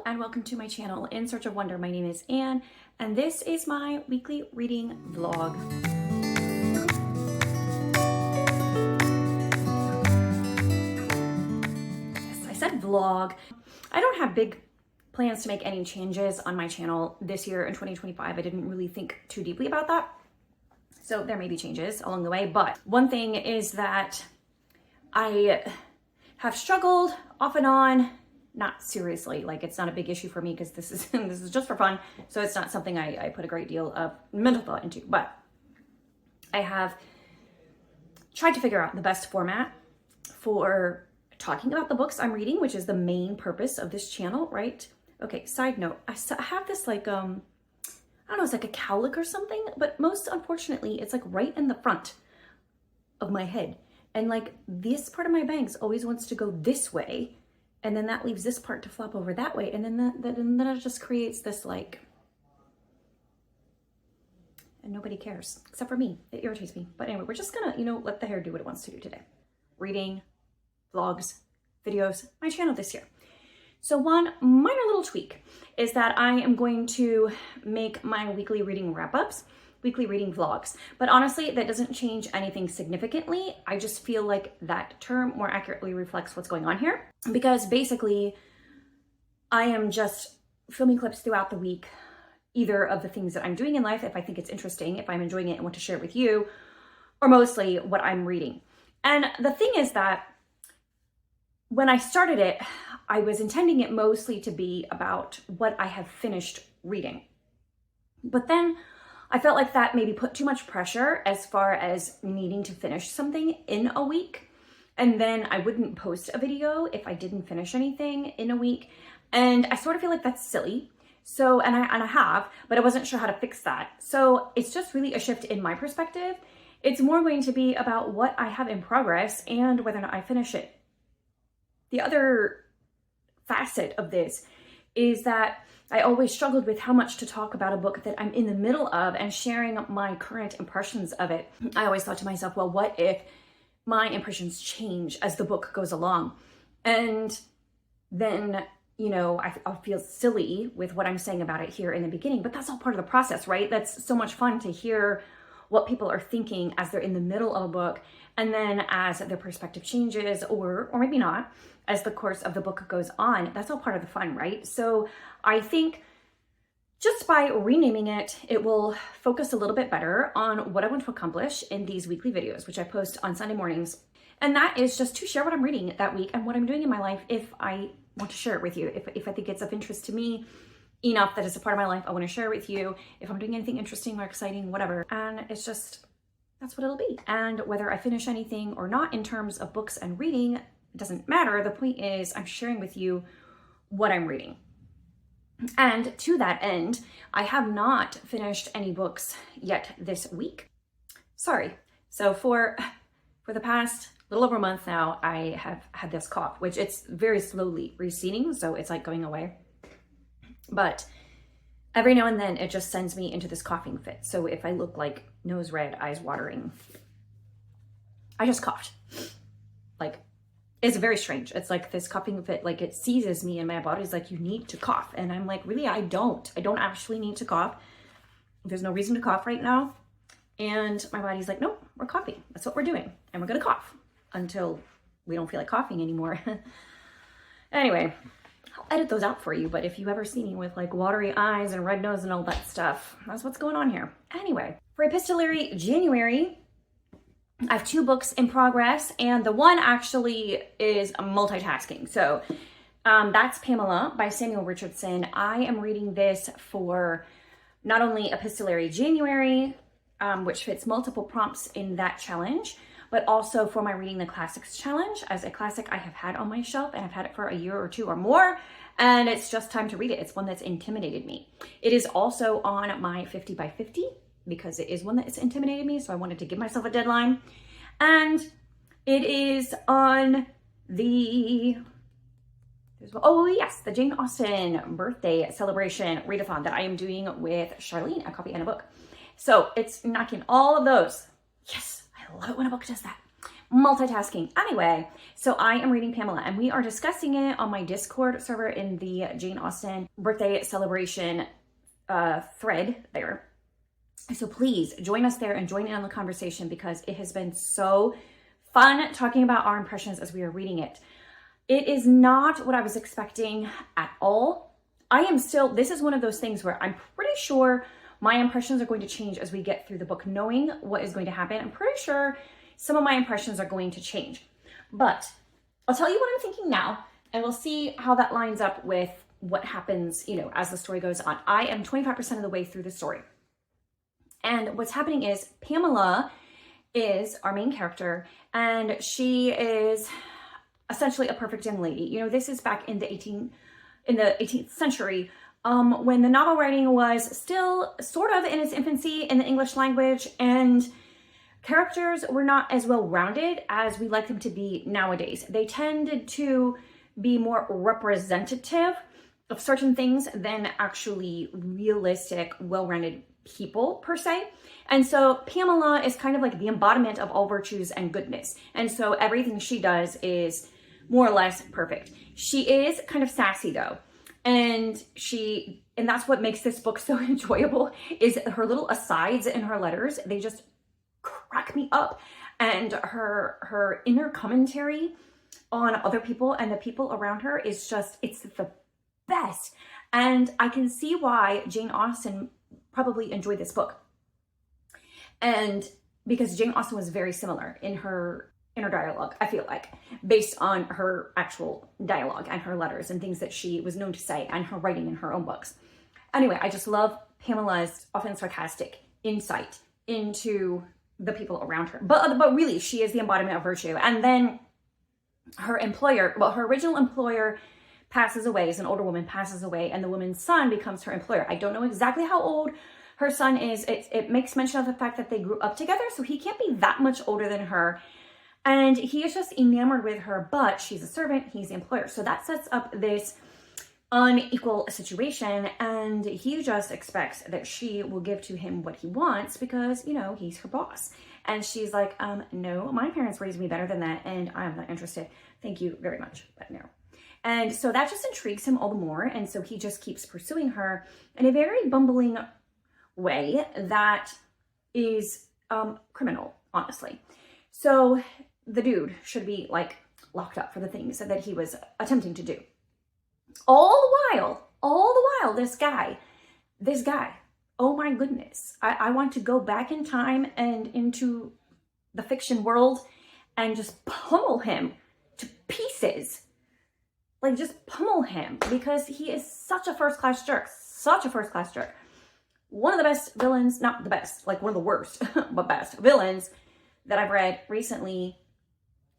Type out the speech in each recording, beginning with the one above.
and welcome to my channel In Search of Wonder. My name is Anne and this is my weekly reading vlog. Yes, I said vlog. I don't have big plans to make any changes on my channel this year in 2025. I didn't really think too deeply about that. So there may be changes along the way, but one thing is that I have struggled off and on, not seriously, like it's not a big issue for me because this is just for fun. So it's not something I put a great deal of mental thought into, but I have tried to figure out the best format for talking about the books I'm reading, which is the main purpose of this channel, right? Okay, side note, I have this like, I don't know, it's like a cowlick or something, but most unfortunately, it's like right in the front of my head. And like this part of my bangs always wants to go this way. And then that leaves this part to flop over that way. And then it just creates this like, and nobody cares except for me. It irritates me. But anyway, we're just gonna, let the hair do what it wants to do today. Reading, vlogs, videos, my channel this year. So one minor little tweak is that I am going to make my weekly reading wrap-ups, weekly reading vlogs. But honestly, that doesn't change anything significantly. I just feel like that term more accurately reflects what's going on here. Because basically, I am just filming clips throughout the week, either of the things that I'm doing in life, if I think it's interesting, if I'm enjoying it and want to share it with you, or mostly what I'm reading. And the thing is that when I started it, I was intending it mostly to be about what I have finished reading. But then I felt like that maybe put too much pressure as far as needing to finish something in a week. And then I wouldn't post a video if I didn't finish anything in a week. And I sort of feel like that's silly. So, and I have, but I wasn't sure how to fix that. So it's just really a shift in my perspective. It's more going to be about what I have in progress and whether or not I finish it. The other facet of this is that I always struggled with how much to talk about a book that I'm in the middle of and sharing my current impressions of it. I always thought to myself, well, what if my impressions change as the book goes along? And then, I'll feel silly with what I'm saying about it here in the beginning, but that's all part of the process, right? That's so much fun to hear what people are thinking as they're in the middle of a book. And then as their perspective changes, or maybe not, as the course of the book goes on, that's all part of the fun, right? So I think just by renaming it, it will focus a little bit better on what I want to accomplish in these weekly videos, which I post on Sunday mornings. And that is just to share what I'm reading that week and what I'm doing in my life if I want to share it with you. If I think it's of interest to me enough that it's a part of my life, I want to share it with you. If I'm doing anything interesting or exciting, whatever. And it's just, that's what it'll be. And whether I finish anything or not in terms of books and reading, it doesn't matter. The point is I'm sharing with you what I'm reading. And to that end, I have not finished any books yet this week. Sorry. So for the past little over a month now, I have had this cough, which it's very slowly receding. So it's like going away. But every now and then it just sends me into this coughing fit. So if I look like nose red, eyes watering, I just coughed. Like, it's very strange. It's like this coughing fit, like it seizes me and my body's like, you need to cough. And I'm like, really, I don't actually need to cough. There's no reason to cough right now. And my body's like, nope, we're coughing. That's what we're doing. And we're going to cough until we don't feel like coughing anymore. Anyway, I'll edit those out for you. But if you ever see me with like watery eyes and red nose and all that stuff, that's what's going on here. Anyway, for Epistolary January, I have 2 books in progress, and the one actually is multitasking. So that's Pamela by Samuel Richardson. I am reading this for not only Epistolary January, which fits multiple prompts in that challenge, but also for my Reading the Classics challenge, as a classic I have had on my shelf, and I've had it for a year or 2 or more, and it's just time to read it. It's one that's intimidated me. It is also on my 50 by 50, because it is one that's intimidated me, so I wanted to give myself a deadline. And it is on the, the Jane Austen birthday celebration readathon that I am doing with Charlene, a copy and a book. So it's knocking all of those. Yes, I love it when a book does that. multitasking. Anyway, so I am reading Pamela, and we are discussing it on my Discord server in the Jane Austen birthday celebration thread there. So please join us there and join in on the conversation, because it has been so fun talking about our impressions as we are reading it. It is not what I was expecting at all. This is one of those things where I'm pretty sure my impressions are going to change as we get through the book, knowing what is going to happen. I'm pretty sure some of my impressions are going to change. But I'll tell you what I'm thinking now, and we'll see how that lines up with what happens, as the story goes on. I am 25% of the way through the story. And what's happening is Pamela is our main character, and she is essentially a perfect young lady. This is back in the 18th century, when the novel writing was still sort of in its infancy in the English language, and characters were not as well-rounded as we like them to be nowadays. They tended to be more representative of certain things than actually realistic, well-rounded people per se. And so Pamela is kind of like the embodiment of all virtues and goodness. And so everything she does is more or less perfect. She is kind of sassy though. And that's what makes this book so enjoyable, is her little asides in her letters. They just crack me up. And her inner commentary on other people and the people around her is it's the best. And I can see why Jane Austen probably enjoyed this book. And because Jane Austen was very similar in her inner dialogue, I feel like, based on her actual dialogue and her letters and things that she was known to say and her writing in her own books. Anyway, I just love Pamela's often sarcastic insight into the people around her. But really, she is the embodiment of virtue. And then her original employer passes away, as an older woman passes away, and the woman's son becomes her employer. I don't know exactly how old her son is. It makes mention of the fact that they grew up together, so he can't be that much older than her. And he is just enamored with her, but she's a servant, he's the employer. So that sets up this unequal situation, and he just expects that she will give to him what he wants because, he's her boss. And she's like, no, my parents raised me better than that, and I'm not interested. Thank you very much, but no. And so that just intrigues him all the more, and so he just keeps pursuing her in a very bumbling way that is criminal, honestly. So the dude should be locked up for the things that he was attempting to do. All the while, this guy, oh my goodness, I want to go back in time and into the fiction world and just pummel him to pieces. Just pummel him, because he is such a first-class jerk. One of the best villains, not the best, one of the worst, but best villains that I've read recently.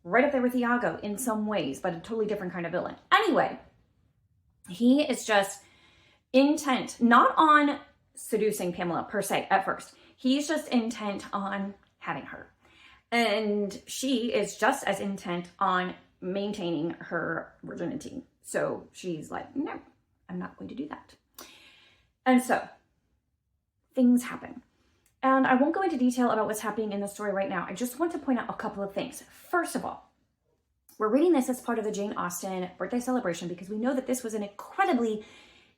Right up there with Iago in some ways, but a totally different kind of villain. Anyway, he is just intent, not on seducing Pamela per se at first. He's just intent on having her. And she is just as intent on maintaining her virginity. So she's like, no, I'm not going to do that. And so things happen. And I won't go into detail about what's happening in the story right now. I just want to point out a couple of things. First of all, we're reading this as part of the Jane Austen birthday celebration because we know that this was an incredibly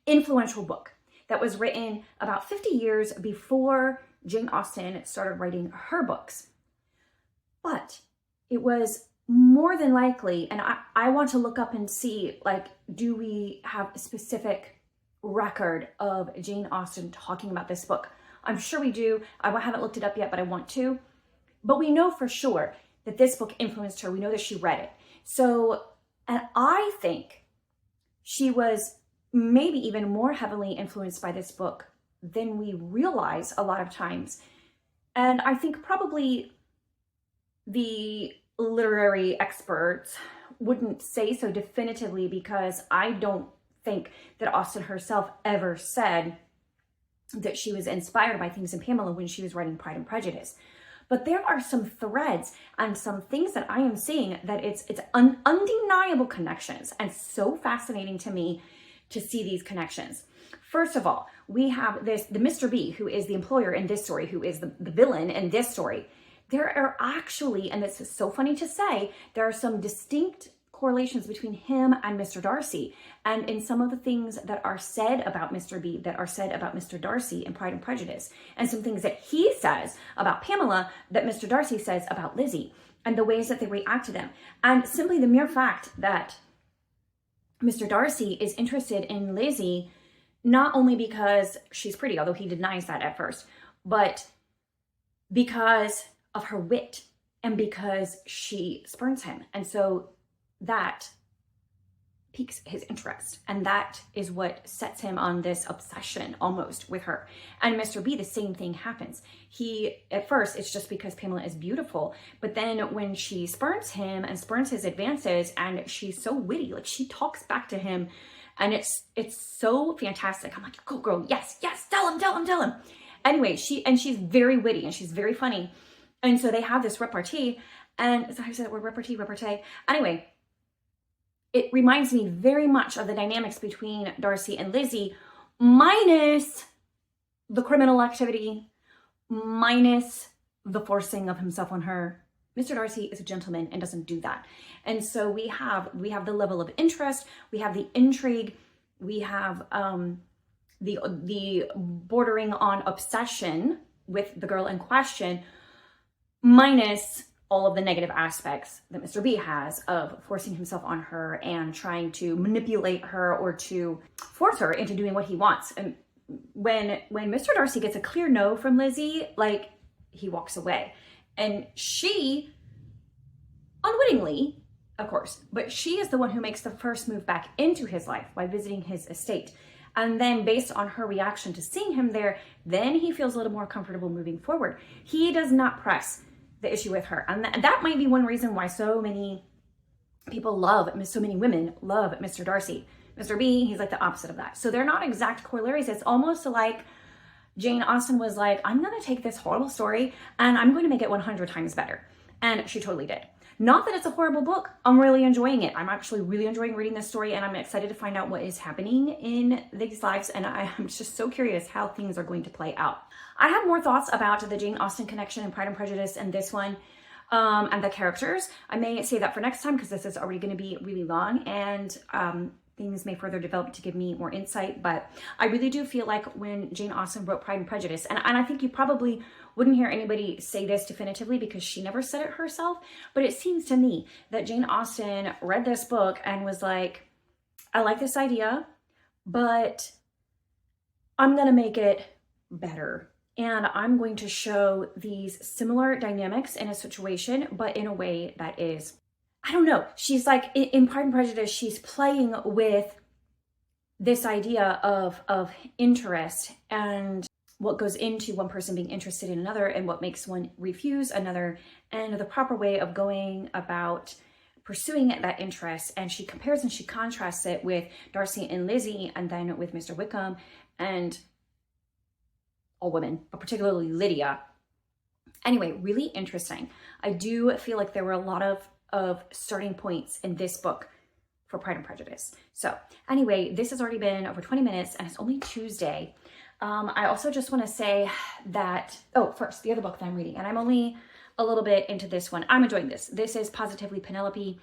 influential book that was written about 50 years before Jane Austen started writing her books. But it was more than likely, and I want to look up and see, do we have a specific record of Jane Austen talking about this book? I'm sure we do. I haven't looked it up yet, but I want to. But we know for sure that this book influenced her. We know that she read it. So, and I think she was maybe even more heavily influenced by this book than we realize a lot of times. And I think probably the literary experts wouldn't say so definitively, because I don't think that Austen herself ever said that she was inspired by things in Pamela when she was writing Pride and Prejudice. But there are some threads and some things that I am seeing that it's undeniable connections, and so fascinating to me to see these connections. First of all, we have the Mr. B, who is the employer in this story, who is the villain in this story. there are actually, and this is so funny to say, there are some distinct correlations between him and Mr. Darcy. And in some of the things that are said about Mr. B, that are said about Mr. Darcy in Pride and Prejudice, and some things that he says about Pamela that Mr. Darcy says about Lizzie, and the ways that they react to them. And simply the mere fact that Mr. Darcy is interested in Lizzie, not only because she's pretty, although he denies that at first, but because of her wit and because she spurns him. And so that piques his interest. And that is what sets him on this obsession almost with her. And Mr. B, the same thing happens. At first, it's just because Pamela is beautiful. But then when she spurns him and spurns his advances, and she's so witty, like she talks back to him, and it's so fantastic. I'm like, go girl, yes, tell him. Anyway, she's very witty and she's very funny. And so they have this repartee. And so I said that word, repartee. Anyway, it reminds me very much of the dynamics between Darcy and Lizzie, minus the criminal activity, minus the forcing of himself on her. Mr. Darcy is a gentleman and doesn't do that. And so we have the level of interest, we have the intrigue, we have the bordering on obsession with the girl in question, minus all of the negative aspects that Mr. B has of forcing himself on her and trying to manipulate her or to force her into doing what he wants. And when Mr. Darcy gets a clear no from Lizzie, like, he walks away. And she, unwittingly, of course, but she is the one who makes the first move back into his life by visiting his estate. And then based on her reaction to seeing him there, then he feels a little more comfortable moving forward. He does not press the issue with her. And that might be one reason why so many women love Mr. Darcy. Mr. B, he's like the opposite of that. So they're not exact corollaries. It's almost like Jane Austen was like, I'm going to take this horrible story and I'm going to make it 100 times better. And she totally did. Not that it's a horrible book. I'm really enjoying it. I'm actually really enjoying reading this story, and I'm excited to find out what is happening in these lives. And I'm just so curious how things are going to play out. I have more thoughts about the Jane Austen connection and Pride and Prejudice and this one, and the characters. I may say that for next time because this is already going to be really long, and things may further develop to give me more insight. But I really do feel like when Jane Austen wrote Pride and Prejudice, and I think you probably wouldn't hear anybody say this definitively because she never said it herself, but it seems to me that Jane Austen read this book and was like, I like this idea, but I'm going to make it better. And I'm going to show these similar dynamics in a situation, but in a way that is, I don't know. She's like, in Pride and Prejudice, she's playing with this idea of interest and what goes into one person being interested in another and what makes one refuse another, and the proper way of going about pursuing that interest. And she compares and she contrasts it with Darcy and Lizzie, and then with Mr. Wickham and all women, but particularly Lydia. Anyway, really interesting. I do feel like there were a lot of starting points in this book for Pride and Prejudice. So anyway, this has already been over 20 minutes and it's only Tuesday. I also just want to say that, first, the other book that I'm reading, and I'm only a little bit into this one. I'm enjoying this. This is Positively Penelope,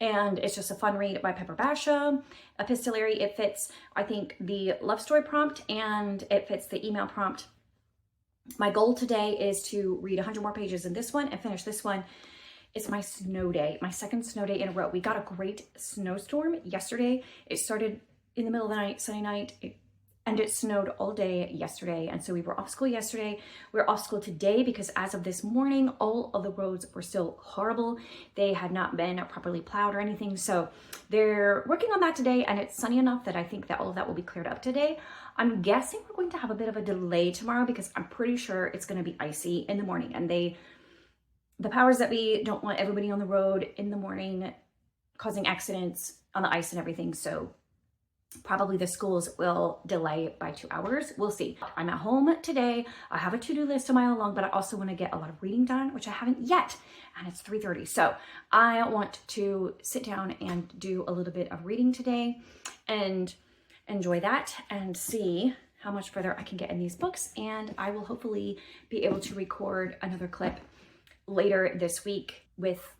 and it's just a fun read by Pepper Basham, epistolary. It fits, I think, the love story prompt, and it fits the email prompt. My goal today is to read 100 more pages in this one and finish this one. It's my snow day, my second snow day in a row. We got a great snowstorm yesterday. It started in the middle of the night, Sunday night, and it snowed all day yesterday. And so we were off school yesterday. We're off school today because as of this morning, all of the roads were still horrible. They had not been properly plowed or anything. So they're working on that today, and it's sunny enough that I think that all of that will be cleared up today. I'm guessing we're going to have a bit of a delay tomorrow because I'm pretty sure it's going to be icy in the morning. And the powers that be don't want everybody on the road in the morning causing accidents on the ice and everything. So probably the schools will delay by 2 hours. We'll see. I'm at home today. I have a to-do list a mile long, but I also want to get a lot of reading done, which I haven't yet. And it's 3:30. So I want to sit down and do a little bit of reading today and enjoy that and see how much further I can get in these books. And I will hopefully be able to record another clip later this week with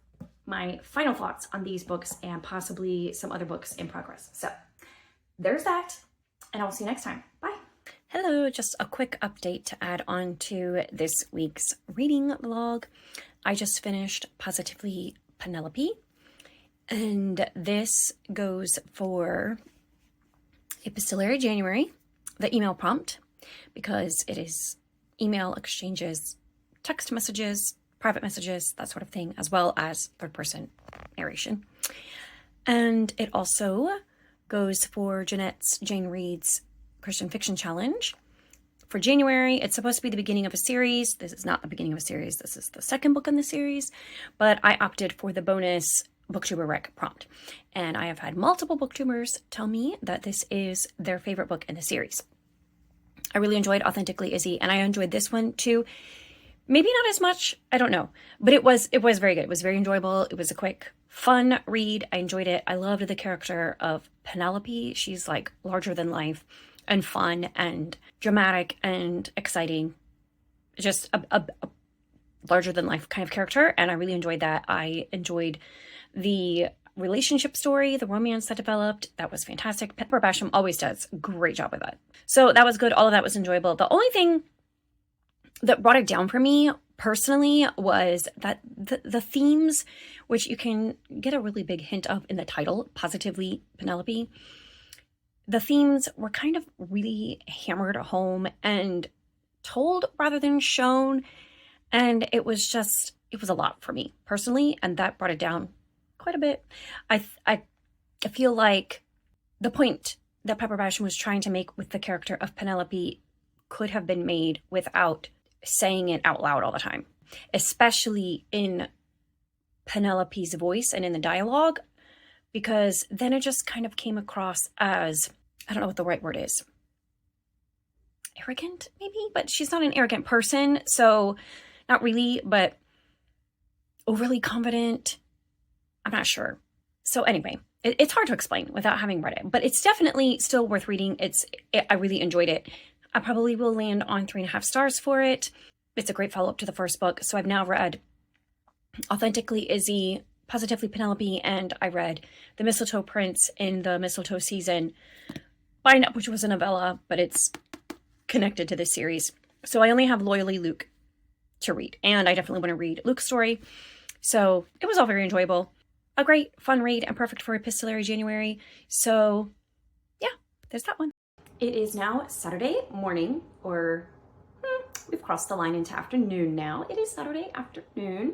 my final thoughts on these books and possibly some other books in progress. So there's that, and I'll see you next time. Bye. Hello, just a quick update to add on to this week's reading vlog. I just finished Positively Penelope, and this goes for Epistolary January, the email prompt, because it is email exchanges, text messages, private messages, that sort of thing, as well as third-person narration. And it also goes for Jeanette's Jane Reads Christian Fiction Challenge. For January, it's supposed to be the beginning of a series. This is not the beginning of a series. This is the second book in the series, but I opted for the bonus booktuber rec prompt. And I have had multiple booktubers tell me that this is their favorite book in the series. I really enjoyed Authentically Izzy, and I enjoyed this one too. Maybe not as much, I don't know, but it was very good. It was very enjoyable. It was a quick, fun read. I enjoyed it. I loved the character of Penelope. She's like larger than life and fun and dramatic and exciting. Just a larger than life kind of character, and I really enjoyed that. I enjoyed the relationship story, the romance that developed. That was fantastic. Basham always does a great job with that. So that was good. All of that was enjoyable. The only thing that brought it down for me personally was that the themes, which you can get a really big hint of in the title, Positively Penelope, the themes were kind of really hammered home and told rather than shown. And it was a lot for me personally, and that brought it down quite a bit. I feel like the point that Pepper Basham was trying to make with the character of Penelope could have been made without saying it out loud all the time, especially in Penelope's voice and in the dialogue, because then it just kind of came across as, I don't know what the right word is, arrogant maybe, but she's not an arrogant person, so not really, but overly confident. I'm not sure. So anyway, it's hard to explain without having read it, but it's definitely still worth reading. I really enjoyed it. I probably will land on 3.5 stars for it. It's a great follow-up to the first book. So I've now read Authentically Izzy, Positively Penelope, and I read The Mistletoe Prince in the Mistletoe Season, which was a novella, but it's connected to this series. So I only have Loyally Luke to read, and I definitely want to read Luke's story. So it was all very enjoyable. A great, fun read and perfect for Epistolary January. So yeah, there's that one. It is now Saturday morning, or we've crossed the line into afternoon now. It is Saturday afternoon,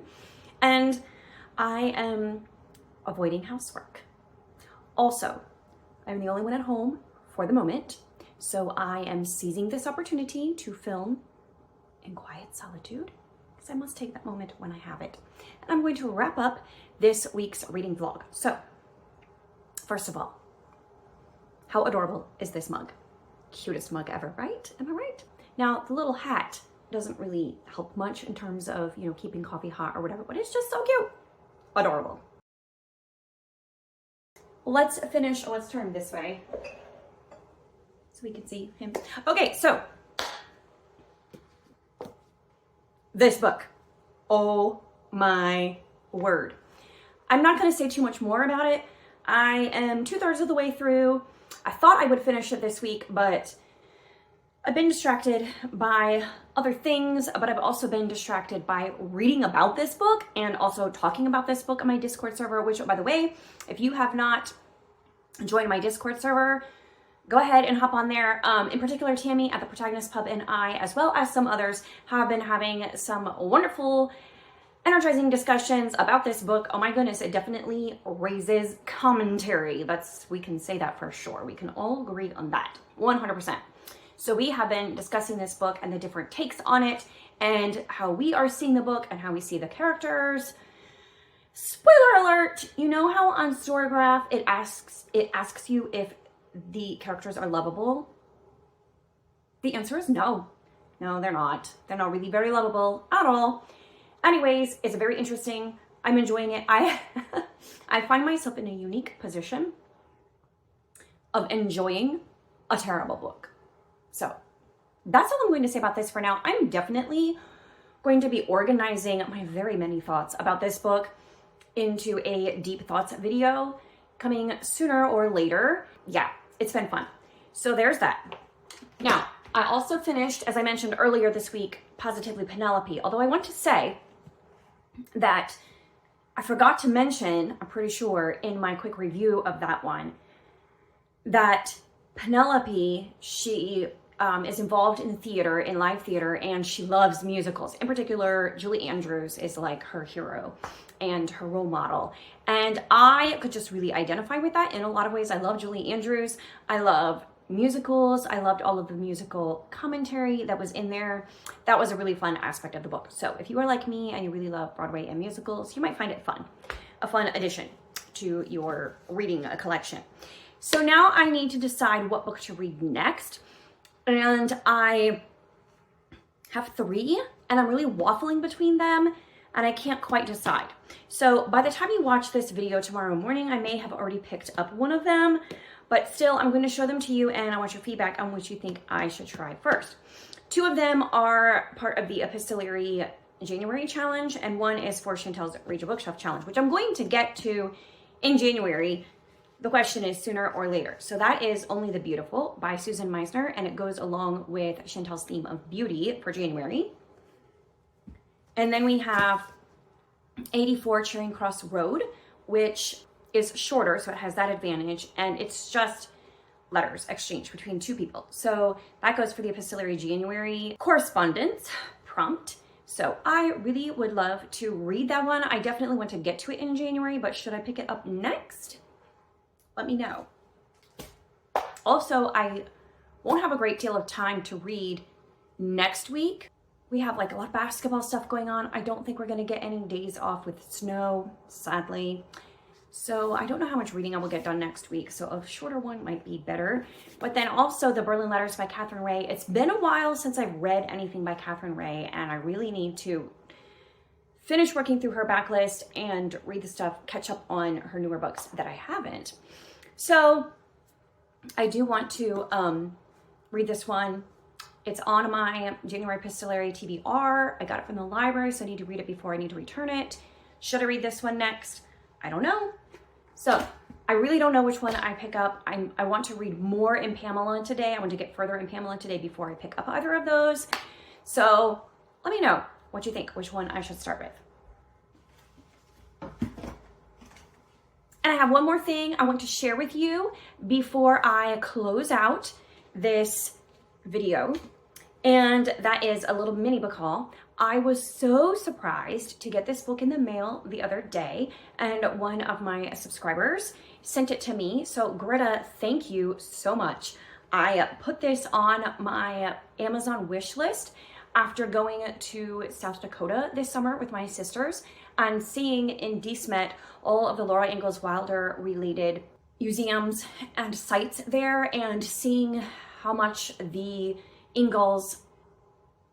and I am avoiding housework. Also, I'm the only one at home for the moment, so I am seizing this opportunity to film in quiet solitude, because I must take that moment when I have it. And I'm going to wrap up this week's reading vlog. So, first of all, how adorable is this mug? Cutest mug ever, right? Am I right? Now, the little hat doesn't really help much in terms of, keeping coffee hot or whatever, but it's just so cute. Adorable. Let's turn this way so we can see him. Okay, so this book. Oh my word. I'm not going to say too much more about it. I am 2/3 of the way through. I thought I would finish it this week, but I've been distracted by other things, but I've also been distracted by reading about this book and also talking about this book on my Discord server, which, by the way, if you have not joined my Discord server, go ahead and hop on there. In particular, Tammy at the Protagonist Pub and I, as well as some others, have been having some wonderful, energizing discussions about this book. Oh my goodness, it definitely raises commentary. We can say that for sure. We can all agree on that, 100%. So we have been discussing this book and the different takes on it and how we are seeing the book and how we see the characters. Spoiler alert, you know how on Storygraph it asks you if the characters are lovable? The answer is no. No, they're not. They're not really very lovable at all. Anyways, it's very interesting. I'm enjoying it. I find myself in a unique position of enjoying a terrible book. So that's all I'm going to say about this for now. I'm definitely going to be organizing my very many thoughts about this book into a deep thoughts video coming sooner or later. Yeah, it's been fun. So there's that. Now, I also finished, as I mentioned earlier this week, Positively Penelope, although I want to say that I forgot to mention, I'm pretty sure, in my quick review of that one, that Penelope, she is involved in theater, in live theater, and she loves musicals. In particular, Julie Andrews is like her hero and her role model. And I could just really identify with that in a lot of ways. I love Julie Andrews. I love musicals. I loved all of the musical commentary that was in there. That was a really fun aspect of the book. So if you are like me and you really love Broadway and musicals, you might find it fun. A fun addition to your reading collection. So now I need to decide what book to read next. And I have 3, and I'm really waffling between them, and I can't quite decide. So by the time you watch this video tomorrow morning, I may have already picked up one of them, but still I'm going to show them to you, and I want your feedback on which you think I should try first. 2 of them are part of the Epistolary January challenge, and one is for Chantel's Read Your Bookshelf challenge, which I'm going to get to in January. The question is sooner or later. So that is Only the Beautiful by Susan Meissner, and it goes along with Chantel's theme of beauty for January. And then we have 84 Charing Cross Road, which is shorter, so it has that advantage, and it's just letters exchanged between 2 people. So that goes for the Epistolary January correspondence prompt. So I really would love to read that one. I definitely want to get to it in January, but should I pick it up next? Let me know. Also, I won't have a great deal of time to read next week. We have like a lot of basketball stuff going on. I don't think we're going to get any days off with snow, sadly. So I don't know how much reading I will get done next week. So a shorter one might be better. But then also the Berlin Letters by Katherine Reay. It's been a while since I've read anything by Katherine Reay, and I really need to finish working through her backlist and read the stuff, catch up on her newer books that I haven't. So I do want to read this one. It's on my January Epistolary TBR. I got it from the library, so I need to read it before I need to return it. Should I read this one next? I don't know. So I really don't know which one I pick up. I want to read more in Pamela today. I want to get further in Pamela today before I pick up either of those. So let me know what you think, which one I should start with. And I have one more thing I want to share with you before I close out this video, and that is a little mini book haul. I was so surprised to get this book in the mail the other day, and one of my subscribers sent it to me. So Greta, thank you so much. I put this on my Amazon wish list after going to South Dakota this summer with my sisters and seeing in DSmet all of the Laura Ingalls Wilder related museums and sites there, and seeing how much the Ingalls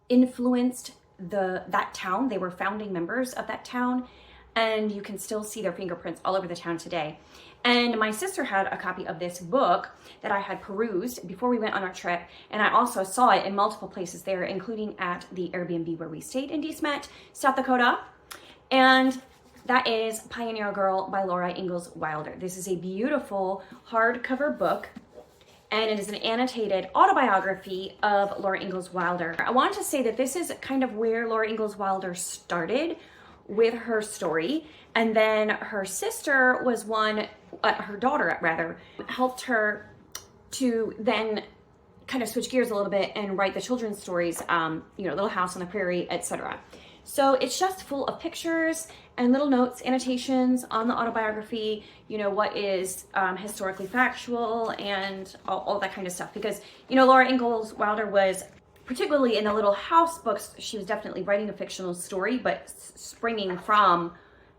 influenced that town. They were founding members of that town, and you can still see their fingerprints all over the town today. And my sister had a copy of this book that I had perused before we went on our trip, and I also saw it in multiple places there, including at the Airbnb where we stayed in DSmet, South Dakota. And that is Pioneer Girl by Laura Ingalls Wilder. This is a beautiful hardcover book, and it is an annotated autobiography of Laura Ingalls Wilder. I want to say that this is kind of where Laura Ingalls Wilder started with her story, and then her sister was her daughter rather, helped her to then kind of switch gears a little bit and write the children's stories, Little House on the Prairie, etc. So it's just full of pictures and little notes, annotations on the autobiography, what is historically factual and all that kind of stuff. Because, Laura Ingalls Wilder was, particularly in the Little House books, she was definitely writing a fictional story, but springing from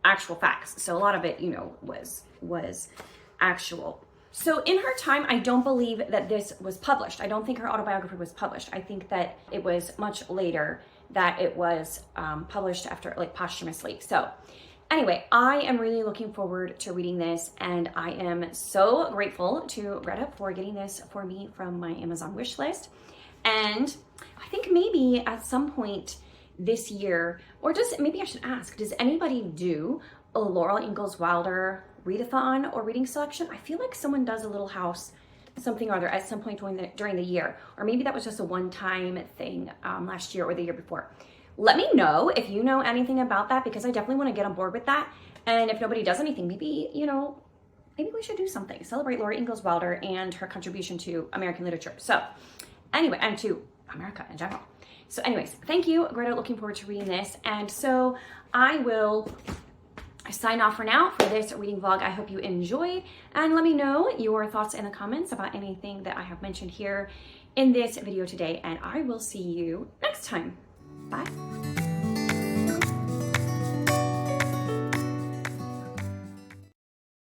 actual facts. So a lot of it, was actual. So in her time, I don't believe that this was published. I don't think her autobiography was published. I think that it was much later that it was published after, posthumously. So anyway, I am really looking forward to reading this, and I am so grateful to Greta for getting this for me from my Amazon wish list. And I think maybe at some point this year, or just maybe I should ask, does anybody do a Laurel Ingalls Wilder readathon or reading selection? I feel like someone does a little house something or other at some point during the year, or maybe that was just a one-time thing last year or the year before. Let me know if you know anything about that, because I definitely want to get on board with that. And if nobody does anything, maybe, you know, maybe we should do something. Celebrate Laura Ingalls Wilder and her contribution to American literature. So anyway, and to America in general. So anyways, thank you, Greta. Looking forward to reading this. And so I will sign off for now for this reading vlog. I hope you enjoyed, and let me know your thoughts in the comments about anything that I have mentioned here in this video today, and I will see you next time. Bye.